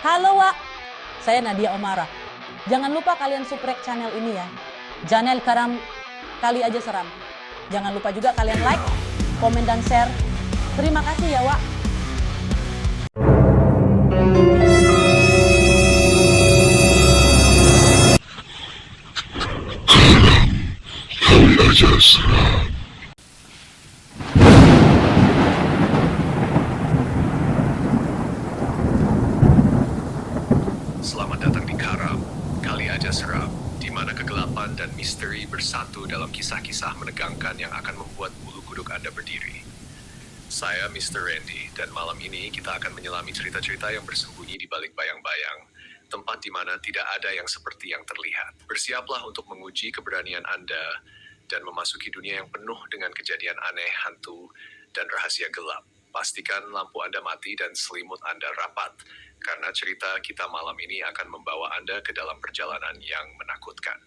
Halo Wak, saya Nadia Omara. Jangan lupa kalian subscribe channel ini ya. Channel Karam Kali Aja Seram. Jangan lupa juga kalian like, komen dan share. Terima kasih ya Wak. Kali Aja Seram. Selamat datang di Karam, Kali Aja Seram, di mana kegelapan dan misteri bersatu dalam kisah-kisah menegangkan yang akan membuat bulu kuduk Anda berdiri. Saya Mr. Randy, dan malam ini kita akan menyelami cerita-cerita yang bersembunyi di balik bayang-bayang, tempat di mana tidak ada yang seperti yang terlihat. Bersiaplah untuk menguji keberanian Anda dan memasuki dunia yang penuh dengan kejadian aneh, hantu, dan rahasia gelap. Pastikan lampu Anda mati dan selimut Anda rapat, karena cerita kita malam ini akan membawa Anda ke dalam perjalanan yang menakutkan.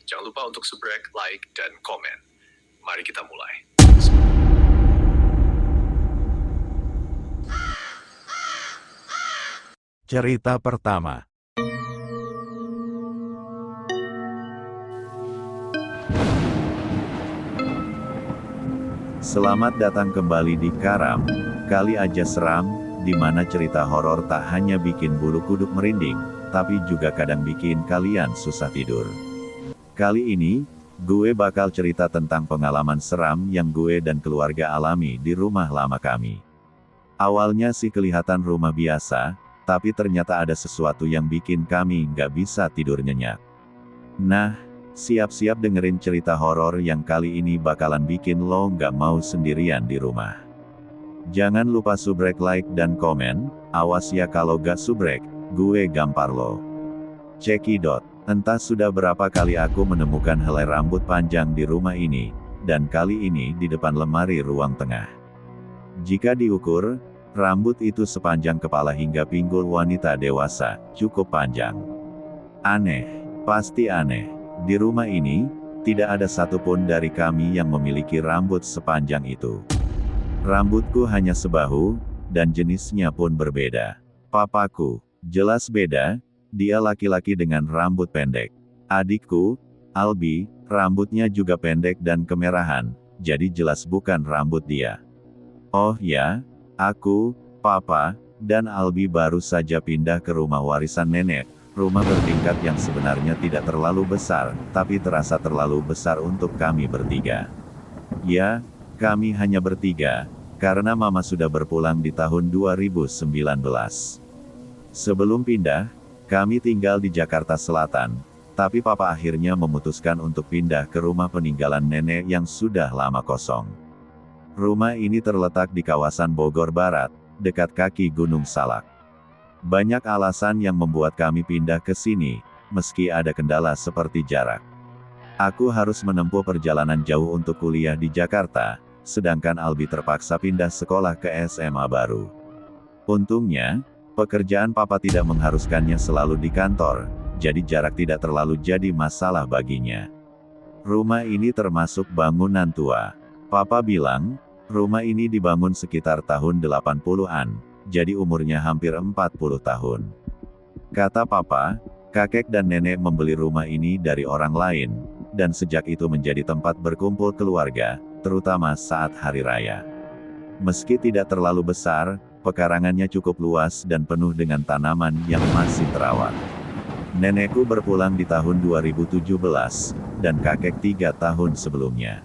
Jangan lupa untuk subscribe, like, dan komen. Mari kita mulai. Cerita pertama. Selamat datang kembali di Karam, Kali Aja Seram, di mana cerita horor tak hanya bikin bulu kuduk merinding, tapi juga kadang bikin kalian susah tidur. Kali ini, gue bakal cerita tentang pengalaman seram yang gue dan keluarga alami di rumah lama kami. Awalnya sih kelihatan rumah biasa, tapi ternyata ada sesuatu yang bikin kami nggak bisa tidur nyenyak. Nah, siap-siap dengerin cerita horor yang kali ini bakalan bikin lo nggak mau sendirian di rumah. Jangan lupa subrek, like, dan komen. Awas ya kalau gak subrek, gue gampar lo. Cekidot, entah sudah berapa kali aku menemukan helai rambut panjang di rumah ini, dan kali ini di depan lemari ruang tengah. Jika diukur, rambut itu sepanjang kepala hingga pinggul wanita dewasa, cukup panjang. Aneh, pasti aneh. Di rumah ini, tidak ada satupun dari kami yang memiliki rambut sepanjang itu. Rambutku hanya sebahu, dan jenisnya pun berbeda. Papaku, jelas beda, dia laki-laki dengan rambut pendek. Adikku, Albi, rambutnya juga pendek dan kemerahan, jadi jelas bukan rambut dia. Oh ya, aku, Papa, dan Albi baru saja pindah ke rumah warisan nenek, rumah bertingkat yang sebenarnya tidak terlalu besar, tapi terasa terlalu besar untuk kami bertiga. Ya, kami hanya bertiga, karena Mama sudah berpulang di tahun 2019. Sebelum pindah, kami tinggal di Jakarta Selatan, tapi Papa akhirnya memutuskan untuk pindah ke rumah peninggalan nenek yang sudah lama kosong. Rumah ini terletak di kawasan Bogor Barat, dekat kaki Gunung Salak. Banyak alasan yang membuat kami pindah ke sini, meski ada kendala seperti jarak. Aku harus menempuh perjalanan jauh untuk kuliah di Jakarta, sedangkan Albi terpaksa pindah sekolah ke SMA baru. Untungnya, pekerjaan Papa tidak mengharuskannya selalu di kantor, jadi jarak tidak terlalu jadi masalah baginya. Rumah ini termasuk bangunan tua. Papa bilang, rumah ini dibangun sekitar tahun 80-an, jadi umurnya hampir 40 tahun. Kata Papa, kakek dan nenek membeli rumah ini dari orang lain, dan sejak itu menjadi tempat berkumpul keluarga, terutama saat hari raya. Meski tidak terlalu besar, pekarangannya cukup luas dan penuh dengan tanaman yang masih terawat. Nenekku berpulang di tahun 2017, dan kakek 3 tahun sebelumnya.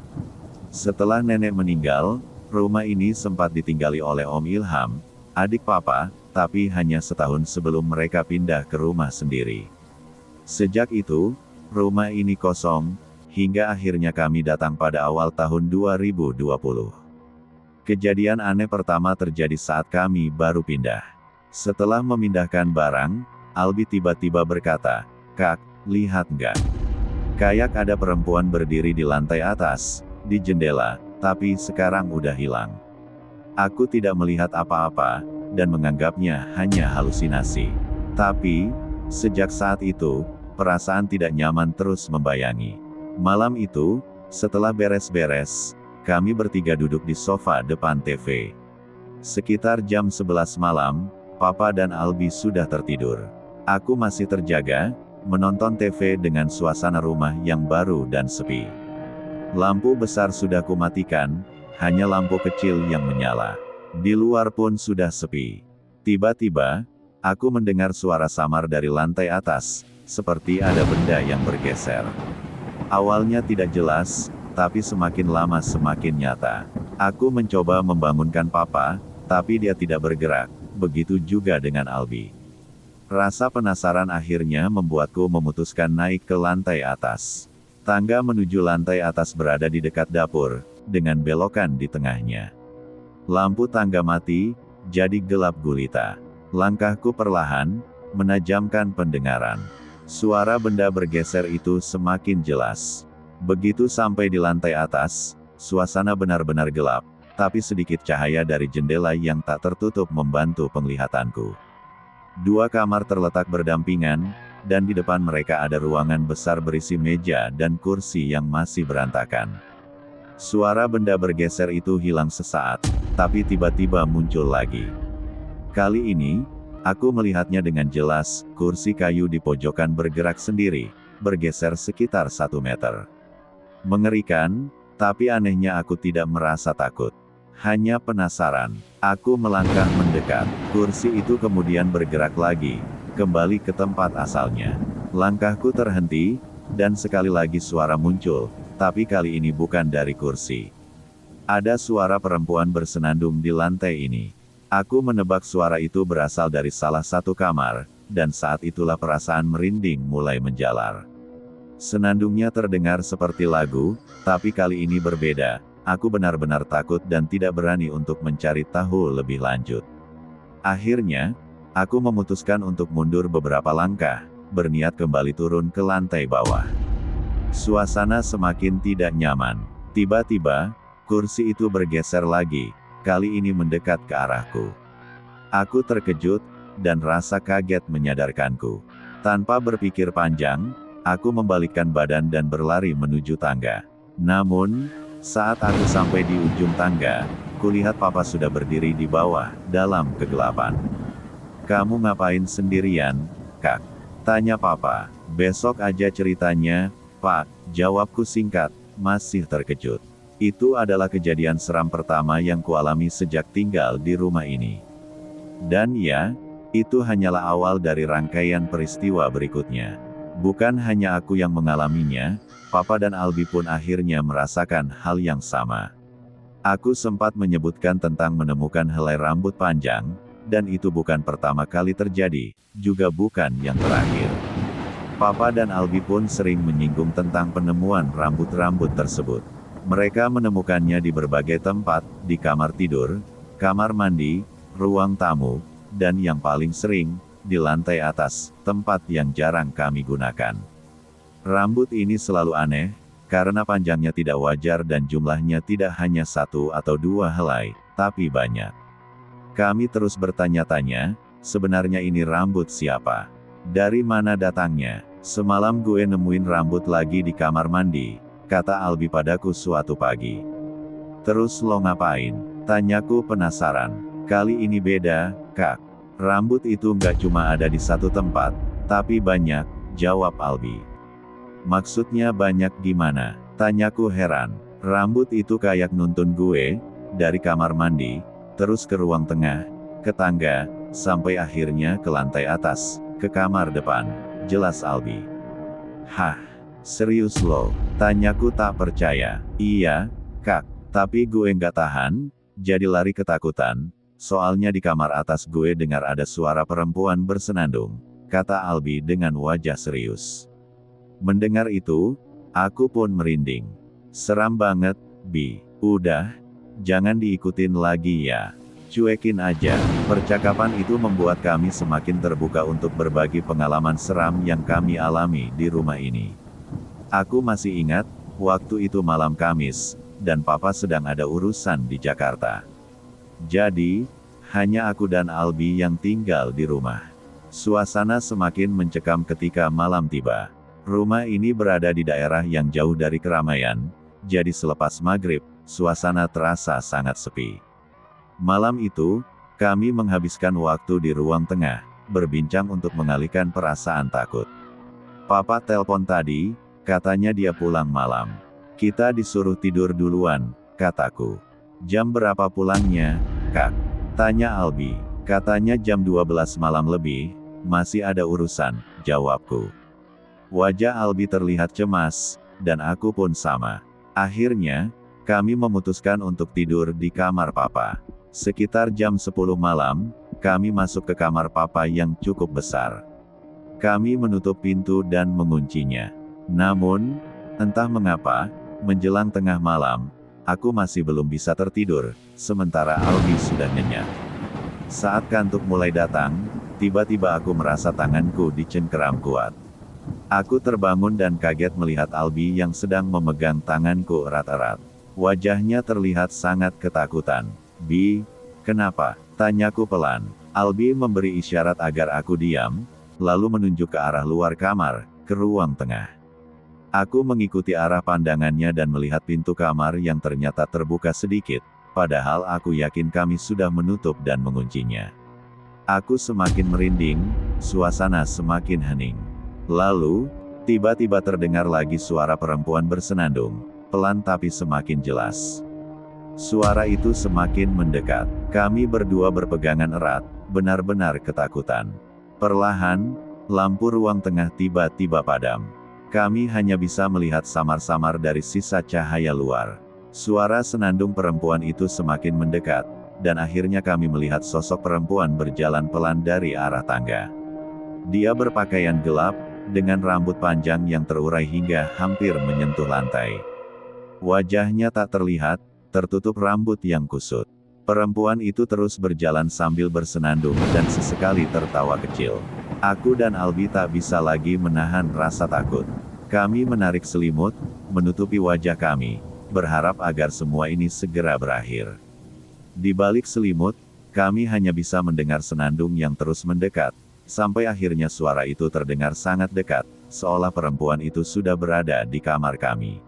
Setelah nenek meninggal, rumah ini sempat ditinggali oleh Om Ilham, adik Papa, tapi hanya setahun sebelum mereka pindah ke rumah sendiri. Sejak itu, rumah ini kosong, hingga akhirnya kami datang pada awal tahun 2020. Kejadian aneh pertama terjadi saat kami baru pindah. Setelah memindahkan barang, Albi tiba-tiba berkata, "Kak, lihat nggak? Kayak ada perempuan berdiri di lantai atas, di jendela, tapi sekarang udah hilang." Aku tidak melihat apa-apa, dan menganggapnya hanya halusinasi. Tapi, sejak saat itu, perasaan tidak nyaman terus membayangi. Malam itu, setelah beres-beres, kami bertiga duduk di sofa depan TV. Sekitar jam 11 malam, Papa dan Albi sudah tertidur. Aku masih terjaga, menonton TV dengan suasana rumah yang baru dan sepi. Lampu besar sudah kumatikan, hanya lampu kecil yang menyala. Di luar pun sudah sepi. Tiba-tiba, aku mendengar suara samar dari lantai atas, seperti ada benda yang bergeser. Awalnya tidak jelas, tapi semakin lama semakin nyata. Aku mencoba membangunkan Papa, tapi dia tidak bergerak, begitu juga dengan Albi. Rasa penasaran akhirnya membuatku memutuskan naik ke lantai atas. Tangga menuju lantai atas berada di dekat dapur, dengan belokan di tengahnya. Lampu tangga mati, jadi gelap gulita. Langkahku perlahan, menajamkan pendengaran. Suara benda bergeser itu semakin jelas. Begitu sampai di lantai atas, suasana benar-benar gelap, tapi sedikit cahaya dari jendela yang tak tertutup membantu penglihatanku. Dua kamar terletak berdampingan, dan di depan mereka ada ruangan besar berisi meja dan kursi yang masih berantakan. Suara benda bergeser itu hilang sesaat, tapi tiba-tiba muncul lagi. Kali ini, aku melihatnya dengan jelas, kursi kayu di pojokan bergerak sendiri, bergeser sekitar 1 meter. Mengerikan, tapi anehnya aku tidak merasa takut. Hanya penasaran. Aku melangkah mendekat. Kursi itu kemudian bergerak lagi, kembali ke tempat asalnya. Langkahku terhenti, dan sekali lagi suara muncul, tapi kali ini bukan dari kursi. Ada suara perempuan bersenandung di lantai ini. Aku menebak suara itu berasal dari salah satu kamar, dan saat itulah perasaan merinding mulai menjalar. Senandungnya terdengar seperti lagu, tapi kali ini berbeda. Aku benar-benar takut dan tidak berani untuk mencari tahu lebih lanjut. Akhirnya, aku memutuskan untuk mundur beberapa langkah, berniat kembali turun ke lantai bawah. Suasana semakin tidak nyaman. Tiba-tiba, kursi itu bergeser lagi, kali ini mendekat ke arahku. Aku terkejut, dan rasa kaget menyadarkanku. Tanpa berpikir panjang, aku membalikkan badan dan berlari menuju tangga. Namun, saat aku sampai di ujung tangga, kulihat Papa sudah berdiri di bawah, dalam kegelapan. "Kamu ngapain sendirian, Kak?" tanya Papa. "Besok aja ceritanya, Pak," jawabku singkat, masih terkejut. Itu adalah kejadian seram pertama yang kualami sejak tinggal di rumah ini. Dan ya, itu hanyalah awal dari rangkaian peristiwa berikutnya. Bukan hanya aku yang mengalaminya, Papa dan Albi pun akhirnya merasakan hal yang sama. Aku sempat menyebutkan tentang menemukan helai rambut panjang, dan itu bukan pertama kali terjadi, juga bukan yang terakhir. Papa dan Albi pun sering menyinggung tentang penemuan rambut-rambut tersebut. Mereka menemukannya di berbagai tempat, di kamar tidur, kamar mandi, ruang tamu, dan yang paling sering, di lantai atas, tempat yang jarang kami gunakan. Rambut ini selalu aneh, karena panjangnya tidak wajar dan jumlahnya tidak hanya 1 atau 2 helai, tapi banyak. Kami terus bertanya-tanya, sebenarnya ini rambut siapa? Dari mana datangnya? "Semalam gue nemuin rambut lagi di kamar mandi," kata Albi padaku suatu pagi. "Terus lo ngapain?" tanyaku penasaran. "Kali ini beda, Kak. Rambut itu nggak cuma ada di satu tempat, tapi banyak," jawab Albi. "Maksudnya banyak gimana?" tanyaku heran. "Rambut itu kayak nuntun gue, dari kamar mandi, terus ke ruang tengah, ke tangga, sampai akhirnya ke lantai atas, ke kamar depan," jelas Albi. "Hah? Serius lo?" tanyaku tak percaya. "Iya, Kak, tapi gue nggak tahan, jadi lari ketakutan, soalnya di kamar atas gue dengar ada suara perempuan bersenandung," kata Albi dengan wajah serius. Mendengar itu, aku pun merinding. "Seram banget, Bi. Udah, jangan diikutin lagi ya. Cuekin aja." Percakapan itu membuat kami semakin terbuka untuk berbagi pengalaman seram yang kami alami di rumah ini. Aku masih ingat, waktu itu malam Kamis, dan Papa sedang ada urusan di Jakarta. Jadi, hanya aku dan Albi yang tinggal di rumah. Suasana semakin mencekam ketika malam tiba. Rumah ini berada di daerah yang jauh dari keramaian, jadi selepas maghrib, suasana terasa sangat sepi. Malam itu, Kami menghabiskan waktu di ruang tengah, berbincang untuk mengalihkan perasaan takut. Papa telepon tadi, katanya dia pulang malam. Kita disuruh tidur duluan, kataku. Jam berapa pulangnya, Kak? Tanya Albi. Katanya jam 12 malam lebih, masih ada urusan, jawabku. Wajah Albi terlihat cemas, dan aku pun sama. Akhirnya, kami memutuskan untuk tidur di kamar Papa. Sekitar jam 10 malam, kami masuk ke kamar Papa yang cukup besar. Kami menutup pintu dan menguncinya. Namun, entah mengapa, menjelang tengah malam, aku masih belum bisa tertidur, sementara Albi sudah nyenyak. Saat kantuk mulai datang, tiba-tiba aku merasa tanganku dicengkeram kuat. Aku terbangun dan kaget melihat Albi yang sedang memegang tanganku erat-erat. Wajahnya terlihat sangat ketakutan. Bi, kenapa? Tanyaku pelan. Albi memberi isyarat agar aku diam, lalu menunjuk ke arah luar kamar, ke ruang tengah. Aku mengikuti arah pandangannya dan melihat pintu kamar yang ternyata terbuka sedikit, padahal aku yakin kami sudah menutup dan menguncinya. Aku semakin merinding, suasana semakin hening. Lalu, tiba-tiba terdengar lagi suara perempuan bersenandung, pelan tapi semakin jelas. Suara itu semakin mendekat. Kami berdua berpegangan erat, benar-benar ketakutan. Perlahan, lampu ruang tengah tiba-tiba padam. Kami hanya bisa melihat samar-samar dari sisa cahaya luar. Suara senandung perempuan itu semakin mendekat, dan akhirnya kami melihat sosok perempuan berjalan pelan dari arah tangga. Dia berpakaian gelap, dengan rambut panjang yang terurai hingga hampir menyentuh lantai. Wajahnya tak terlihat, tertutup rambut yang kusut. Perempuan itu terus berjalan sambil bersenandung dan sesekali tertawa kecil. Aku dan Albi tak bisa lagi menahan rasa takut. Kami menarik selimut, menutupi wajah kami, berharap agar semua ini segera berakhir. Di balik selimut, kami hanya bisa mendengar senandung yang terus mendekat, sampai akhirnya suara itu terdengar sangat dekat, seolah perempuan itu sudah berada di kamar kami.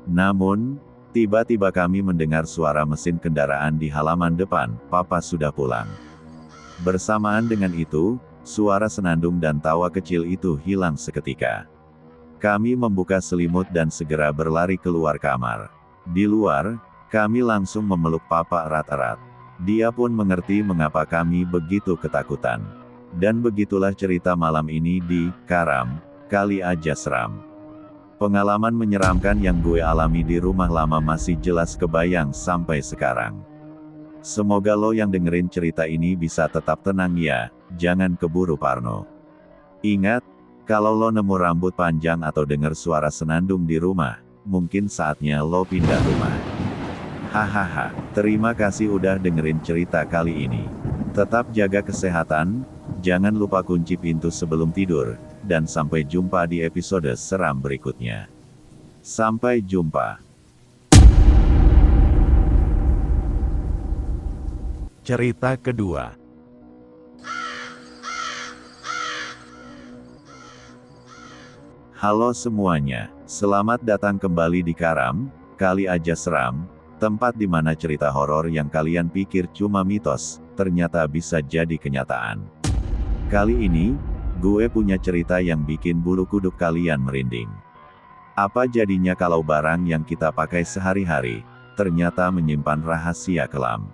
Namun, tiba-tiba kami mendengar suara mesin kendaraan di halaman depan. Papa sudah pulang. Bersamaan dengan itu, suara senandung dan tawa kecil itu hilang seketika. Kami membuka selimut dan segera berlari keluar kamar. Di luar, kami langsung memeluk Papa erat-erat. Dia pun mengerti mengapa kami begitu ketakutan. Dan begitulah cerita malam ini di Karam Kali Aja Seram. Pengalaman menyeramkan yang gue alami di rumah lama masih jelas kebayang sampai sekarang. Semoga lo yang dengerin cerita ini bisa tetap tenang ya, jangan keburu parno. Ingat, kalau lo nemu rambut panjang atau dengar suara senandung di rumah, mungkin saatnya lo pindah rumah. Hahaha, terima kasih udah dengerin cerita kali ini. Tetap jaga kesehatan, jangan lupa kunci pintu sebelum tidur, dan sampai jumpa di episode seram berikutnya. Sampai jumpa. Cerita kedua. Halo semuanya, selamat datang kembali di Karam Kali Aja Seram, tempat di mana cerita horor yang kalian pikir cuma mitos, ternyata bisa jadi kenyataan. Kali ini, gue punya cerita yang bikin bulu kuduk kalian merinding. Apa jadinya kalau barang yang kita pakai sehari-hari, ternyata menyimpan rahasia kelam?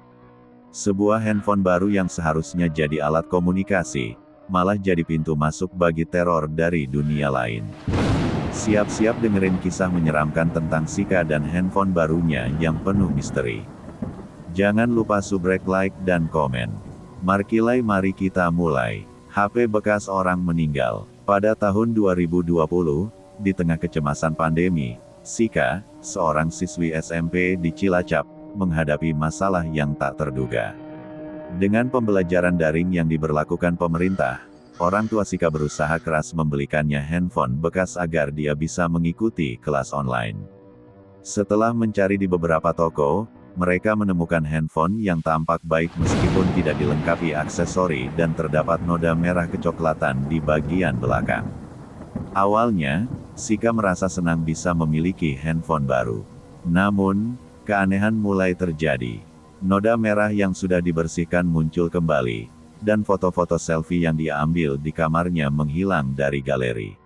Sebuah handphone baru yang seharusnya jadi alat komunikasi, malah jadi pintu masuk bagi teror dari dunia lain. Siap-siap dengerin kisah menyeramkan tentang Sika dan handphone barunya yang penuh misteri. Jangan lupa subrek, like, dan komen. Markilai, mari kita mulai. HP bekas orang meninggal. Pada tahun 2020, di tengah kecemasan pandemi, Sika, seorang siswi SMP di Cilacap, menghadapi masalah yang tak terduga. Dengan pembelajaran daring yang diberlakukan pemerintah, orang tua Sika berusaha keras membelikannya handphone bekas agar dia bisa mengikuti kelas online. Setelah mencari di beberapa toko, mereka menemukan handphone yang tampak baik meskipun tidak dilengkapi aksesori dan terdapat noda merah kecoklatan di bagian belakang. Awalnya, Sika merasa senang bisa memiliki handphone baru. Namun, keanehan mulai terjadi. Noda merah yang sudah dibersihkan muncul kembali, dan foto-foto selfie yang dia ambil di kamarnya menghilang dari galeri.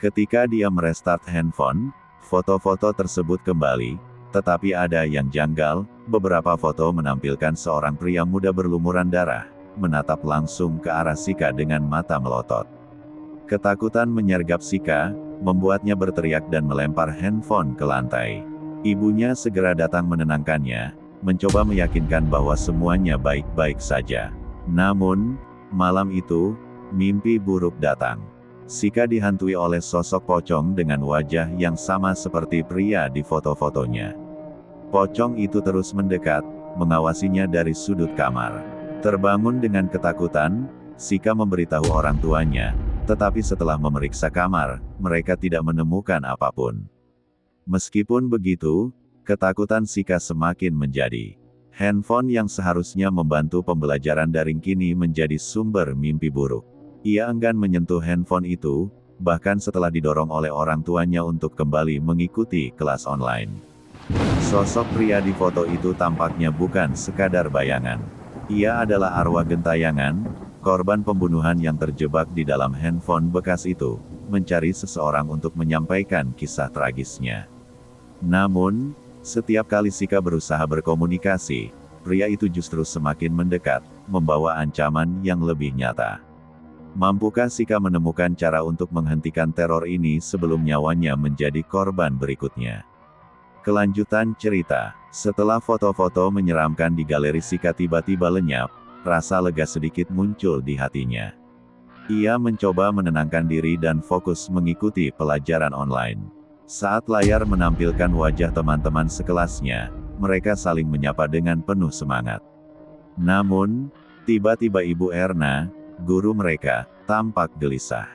Ketika dia merestart handphone, foto-foto tersebut kembali, tetapi ada yang janggal, beberapa foto menampilkan seorang pria muda berlumuran darah, menatap langsung ke arah Shika dengan mata melotot. Ketakutan menyergap Shika, membuatnya berteriak dan melempar handphone ke lantai. Ibunya segera datang menenangkannya, mencoba meyakinkan bahwa semuanya baik-baik saja. Namun, malam itu, mimpi buruk datang. Shika dihantui oleh sosok pocong dengan wajah yang sama seperti pria di foto-fotonya. Pocong itu terus mendekat, mengawasinya dari sudut kamar. Terbangun dengan ketakutan, Shika memberitahu orang tuanya, tetapi setelah memeriksa kamar, mereka tidak menemukan apapun. Meskipun begitu, ketakutan Shika semakin menjadi. Handphone yang seharusnya membantu pembelajaran daring kini menjadi sumber mimpi buruk. Ia enggan menyentuh handphone itu, bahkan setelah didorong oleh orang tuanya untuk kembali mengikuti kelas online. Sosok pria di foto itu tampaknya bukan sekadar bayangan. Ia adalah arwah gentayangan, korban pembunuhan yang terjebak di dalam handphone bekas itu, mencari seseorang untuk menyampaikan kisah tragisnya. Namun, setiap kali Shika berusaha berkomunikasi, pria itu justru semakin mendekat, membawa ancaman yang lebih nyata. Mampukah Shika menemukan cara untuk menghentikan teror ini sebelum nyawanya menjadi korban berikutnya? Kelanjutan cerita, setelah foto-foto menyeramkan di galeri Shika tiba-tiba lenyap, rasa lega sedikit muncul di hatinya. Ia mencoba menenangkan diri dan fokus mengikuti pelajaran online. Saat layar menampilkan wajah teman-teman sekelasnya, mereka saling menyapa dengan penuh semangat. Namun, tiba-tiba Ibu Erna, guru mereka, tampak gelisah.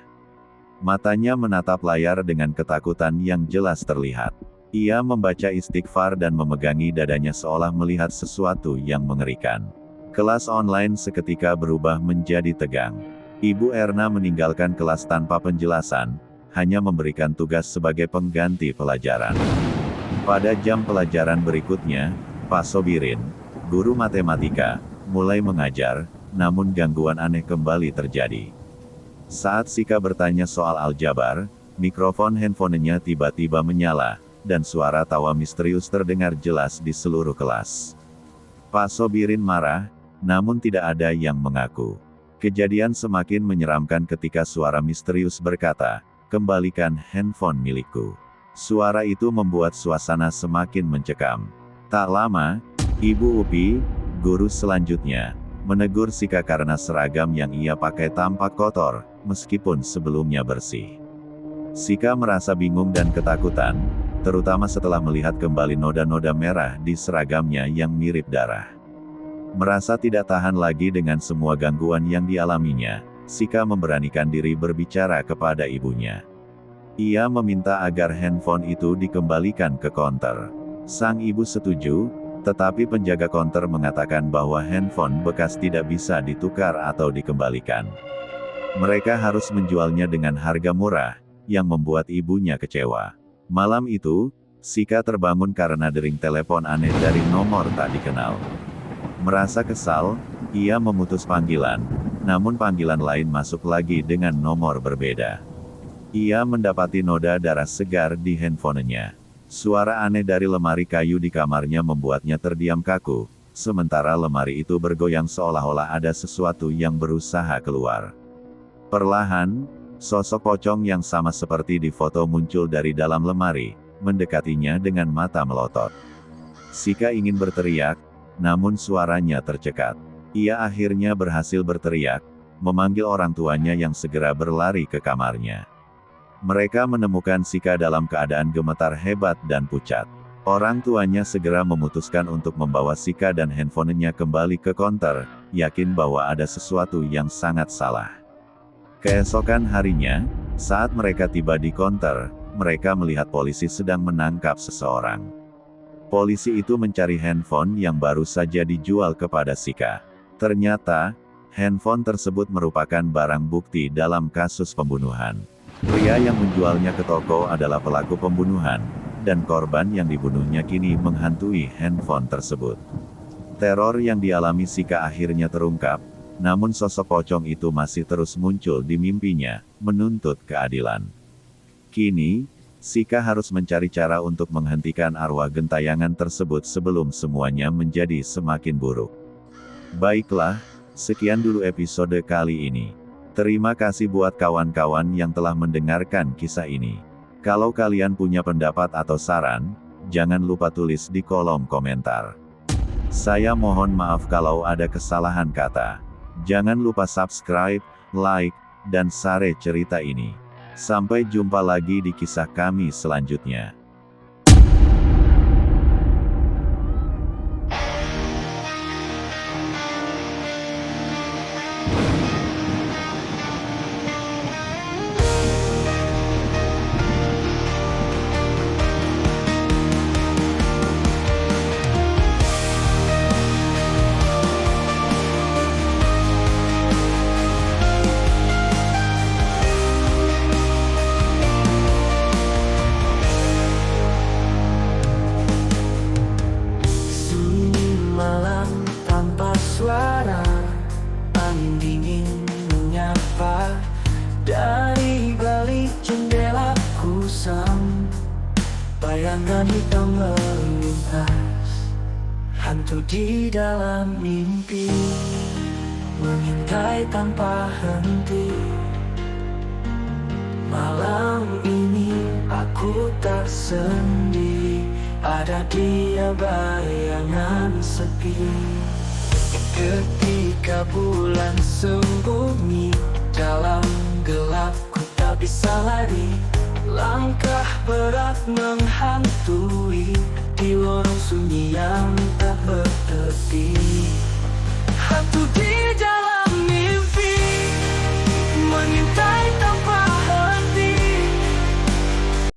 Matanya menatap layar dengan ketakutan yang jelas terlihat. Ia membaca istighfar dan memegangi dadanya seolah melihat sesuatu yang mengerikan. Kelas online seketika berubah menjadi tegang. Ibu Erna meninggalkan kelas tanpa penjelasan, hanya memberikan tugas sebagai pengganti pelajaran. Pada jam pelajaran berikutnya, Pak Sobirin, guru matematika, mulai mengajar, namun gangguan aneh kembali terjadi. Saat Shika bertanya soal aljabar, mikrofon handphonenya tiba-tiba menyala, dan suara tawa misterius terdengar jelas di seluruh kelas. Pak Sobirin marah, namun tidak ada yang mengaku. Kejadian semakin menyeramkan ketika suara misterius berkata, "Kembalikan handphone milikku." Suara itu membuat suasana semakin mencekam. Tak lama, Ibu Upi, guru selanjutnya, menegur Shika karena seragam yang ia pakai tampak kotor, meskipun sebelumnya bersih. Shika merasa bingung dan ketakutan, terutama setelah melihat kembali noda-noda merah di seragamnya yang mirip darah. Merasa tidak tahan lagi dengan semua gangguan yang dialaminya, Shika memberanikan diri berbicara kepada ibunya. Ia meminta agar handphone itu dikembalikan ke konter. Sang ibu setuju, tetapi penjaga konter mengatakan bahwa handphone bekas tidak bisa ditukar atau dikembalikan. Mereka harus menjualnya dengan harga murah, yang membuat ibunya kecewa. Malam itu, Shika terbangun karena dering telepon aneh dari nomor tak dikenal. Merasa kesal, ia memutus panggilan, namun panggilan lain masuk lagi dengan nomor berbeda. Ia mendapati noda darah segar di handphonenya. Suara aneh dari lemari kayu di kamarnya membuatnya terdiam kaku, sementara lemari itu bergoyang seolah-olah ada sesuatu yang berusaha keluar. Perlahan, sosok pocong yang sama seperti di foto muncul dari dalam lemari, mendekatinya dengan mata melotot. Shika ingin berteriak, namun suaranya tercekat. Ia akhirnya berhasil berteriak, memanggil orang tuanya yang segera berlari ke kamarnya. Mereka menemukan Shika dalam keadaan gemetar hebat dan pucat. Orang tuanya segera memutuskan untuk membawa Shika dan handphonenya kembali ke konter, yakin bahwa ada sesuatu yang sangat salah. Keesokan harinya, saat mereka tiba di konter, mereka melihat polisi sedang menangkap seseorang. Polisi itu mencari handphone yang baru saja dijual kepada Shika. Ternyata, handphone tersebut merupakan barang bukti dalam kasus pembunuhan. Pria yang menjualnya ke toko adalah pelaku pembunuhan, dan korban yang dibunuhnya kini menghantui handphone tersebut. Teror yang dialami Sika akhirnya terungkap, namun sosok pocong itu masih terus muncul di mimpinya, menuntut keadilan. Kini, Sika harus mencari cara untuk menghentikan arwah gentayangan tersebut sebelum semuanya menjadi semakin buruk. Baiklah, sekian dulu episode kali ini. Terima kasih buat kawan-kawan yang telah mendengarkan kisah ini. Kalau kalian punya pendapat atau saran, jangan lupa tulis di kolom komentar. Saya mohon maaf kalau ada kesalahan kata. Jangan lupa subscribe, like, dan share cerita ini. Sampai jumpa lagi di kisah kami selanjutnya. Suara angin dingin menyapa dari balik jendela kusam. Bayangan hitam melintas, hantu di dalam mimpi mengintai tanpa henti. Malam ini aku tak sendiri, ada dia bayangan sepi. Ketika bulan sembunyi dalam gelap, ku tak bisa lari. Langkah berat menghantui di lorong sunyi yang tak bertepi. Hantu di dalam